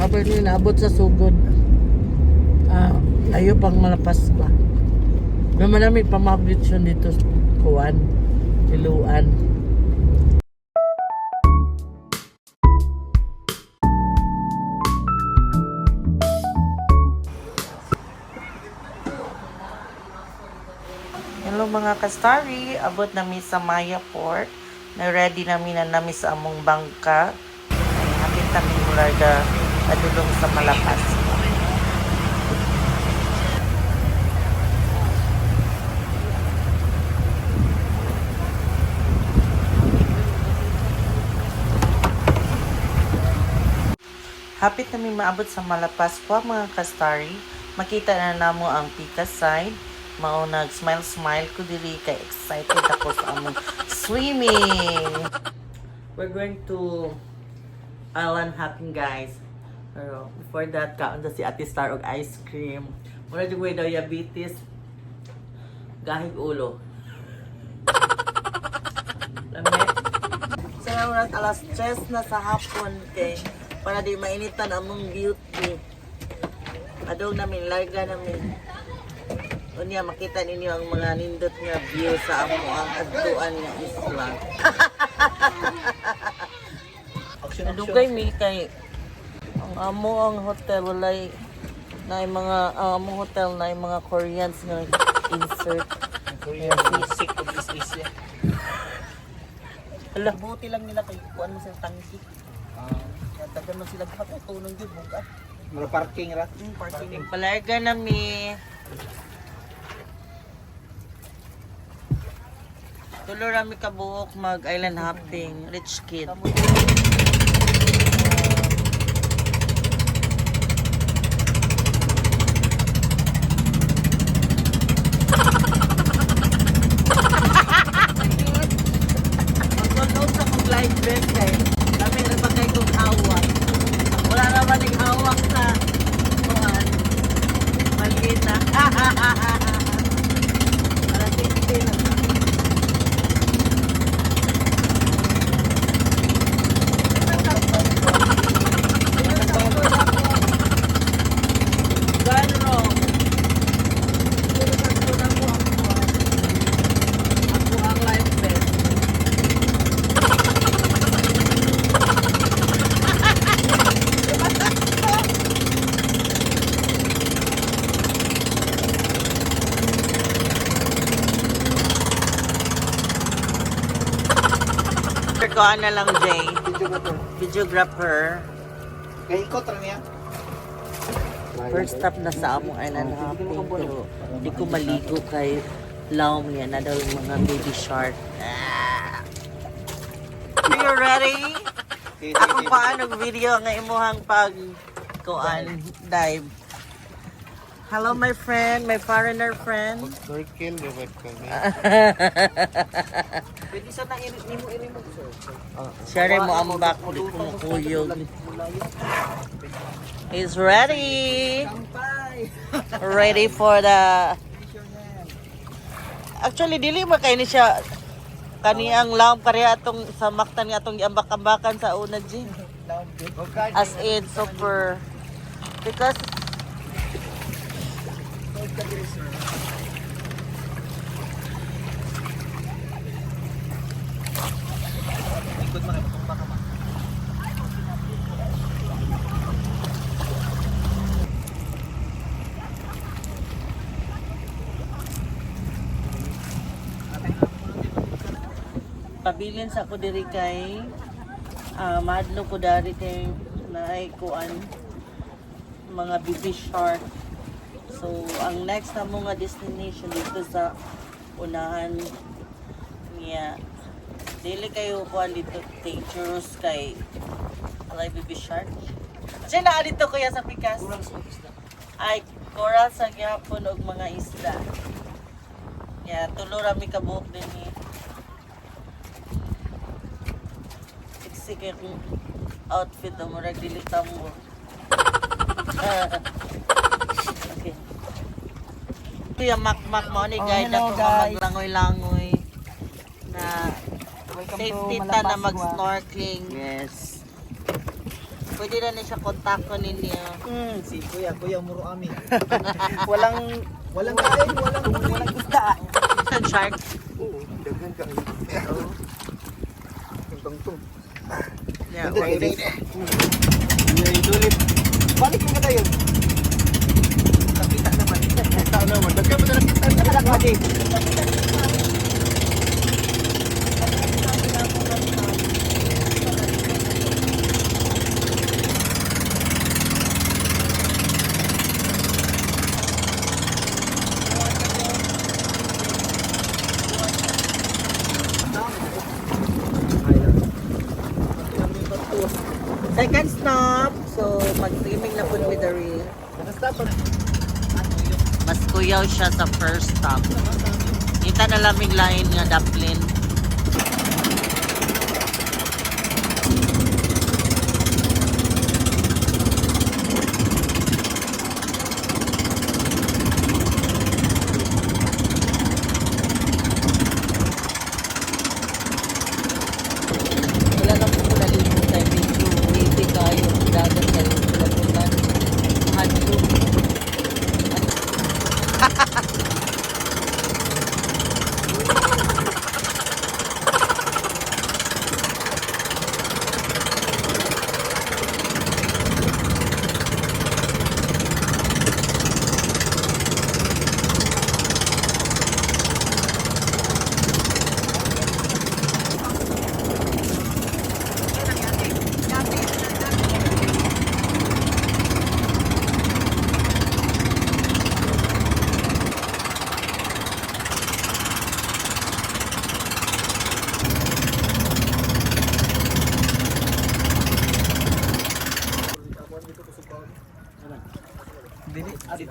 Kapag nyo naabot sa sugod, layo pang malapas ba. Naman namin pamabitsyon dito sa Kuwan, Iluan. Hello mga ka-starry, abot namin sa Maya Port. Na-ready namin na namin sa among bangka. Ay, hapit namin mula adulong sa Malapas. Hapit namin maabot sa Malapas po mga ka-starry. Makita na namo ang Pika side. Mao nag-smile ko dili kay excited ako sa among swimming. We're going to island hopping guys. Pero before that, kaon si Ate Star og ice cream. Muna jud way diabetes. Gahig ulo. Lamit. So, alas 3 na sa hapon kay para di mainitan among beauty. Adong namin larga namin. Unya makita ninyo ang mga nindot nga view sa amo ang adtuan nga isla. Dugay mi kay ang amo ang hotel walay na mga amo hotel na mga Koreans nga insert Korean music of East Asia. Hala, buti lang nila kay kuan mo sa tangki. Tagan mo sila katunong jud buka. Mga parking ra. Parking. Palarga na mi. Tulo rami kabuok mag island hopping, rich kid. Magload sa kong life vest kay kami na ba kayo kong hawak. Wala naman yung hawak sa kuhan. Maliit na. Para safety lang. Koan na lang, Jay. Videographer. Kaya ikot ra niya. First stop na sa among island hopping. Pero di ko maligo kay Laom yan. Na daw yung mga baby shark. Are you ready? Ako paano video nga imuhang pag koan dive. Hello my friend, my foreigner friend. Circle dapat kami. Pwede sa nang imo sir. Share mo ang back di kumukuyog. He's ready. Ready for the Actually dili ba kay ni siya kaniyang laom kariya atong sa maktan nga atong iambak-ambakan sa una G. As in super because Ikot man kay baka ma. pabilin sa ako diri kay madlo ko dari kay naay kuan mga baby shark. So ang next na mo nga destination dito sa unahan niya. Dili kayo kuan dito dangerous kay alay baby shark. Kasi naa dito kuya sa Pikas. Ay coral sa gyapon og mga isda. Ya, tulo ra mi kabuok din ni. Sige kung outfit na mo nagdilita mo. Okay. Kuya makmak mo ni guide na kung maglangoy-langoy na safety ta na mag-snorkeling. Yes. Pwede na siya kontakon ninyo. Si Kuya Muro Ami. Walang Walang kain, walang isda. Shark. Oo, dagan ka. Tungtong. Yeah, Hindi. Dulit. Balik mo ka tayo. Nakita naman. Nakita naman. Dagkan mo na nakita. Nakita naman. Second stop. So, mag-swimming na po with the real. Mas kuyaw siya sa first stop. Kita na lamig lain nga Dublin. Wala na po nalimutan tayo. Medyo wavy kayo. Dagat kayo. Pulapulan. Hadlo.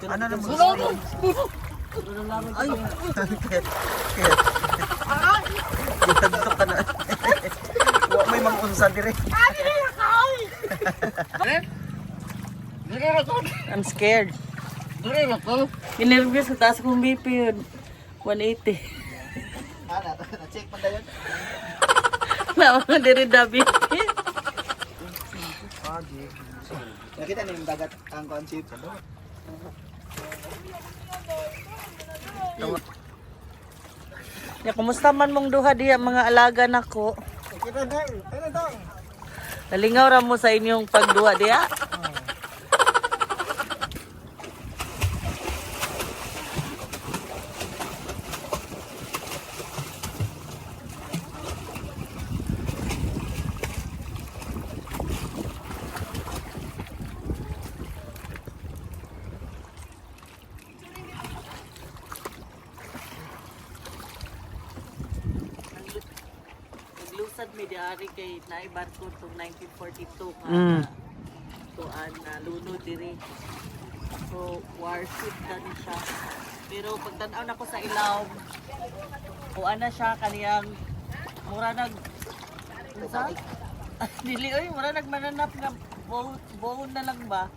Ano naman? Ay! Dito ka na. Wa may mga unsa dire. I'm scared. Inervyos sa taas kong BP yun. 180. Na-check mo na yun. Naman din dabi. Nakita na yung dagat ang concept. Ya, kumusta man mong duha diya mga alaga nako? Kita na. Kaya daw. Nalingaw ra mo sa inyong pagduha diya? Naglusad mi diari kay naibar ko tong 1942 ka. Tuan na luno diri. So warship na ni siya. Pero pagtanaw na ko sa ilaw, kuan na siya kaniyang mura nag unsa? Dili oy, mura nagmananap nga bone na lang ba?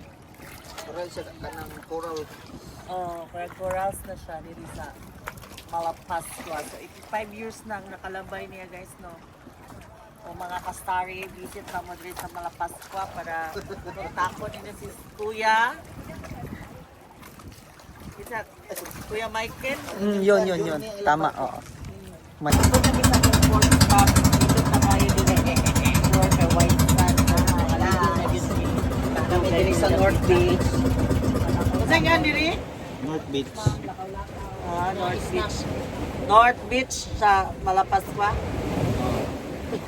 Coral siya kanang coral. Oh, kaya corals na siya diri sa Malapascua. So 85 years nang nakalabay niya guys no. O mga kastari, visit na mo dito sa Malapascua para takot niya si Kuya. Isa, Kuya Michael. Yun. Tama, oo. May Ito na kita ng pork chop. Dito na tayo din for the white sand. Kami diri sa North Beach. Saan nga diri? North Beach. Ah, North Beach. North Beach sa Malapascua.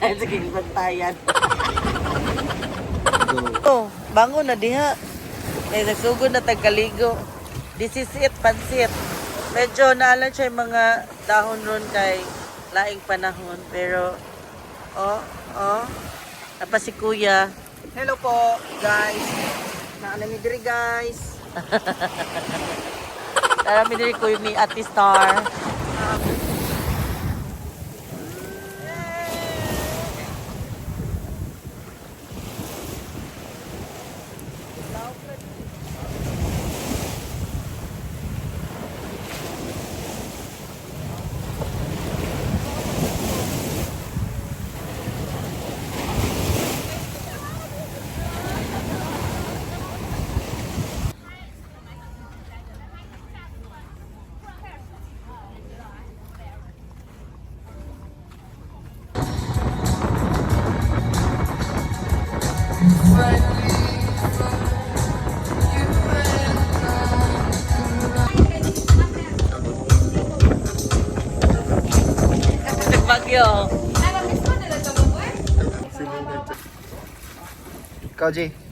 Sige, bantayan. Oh, bango na diha. Eh, nagsugod na tagkaligo. This is it, pansit. Medyo naalan siya yung mga dahon ron kay laing panahon. Pero, napa si Kuya. hello po, guys. Naanami diri, guys. Tara, mi diri ko ni Ate Star. kayo. Ikaw, Jay.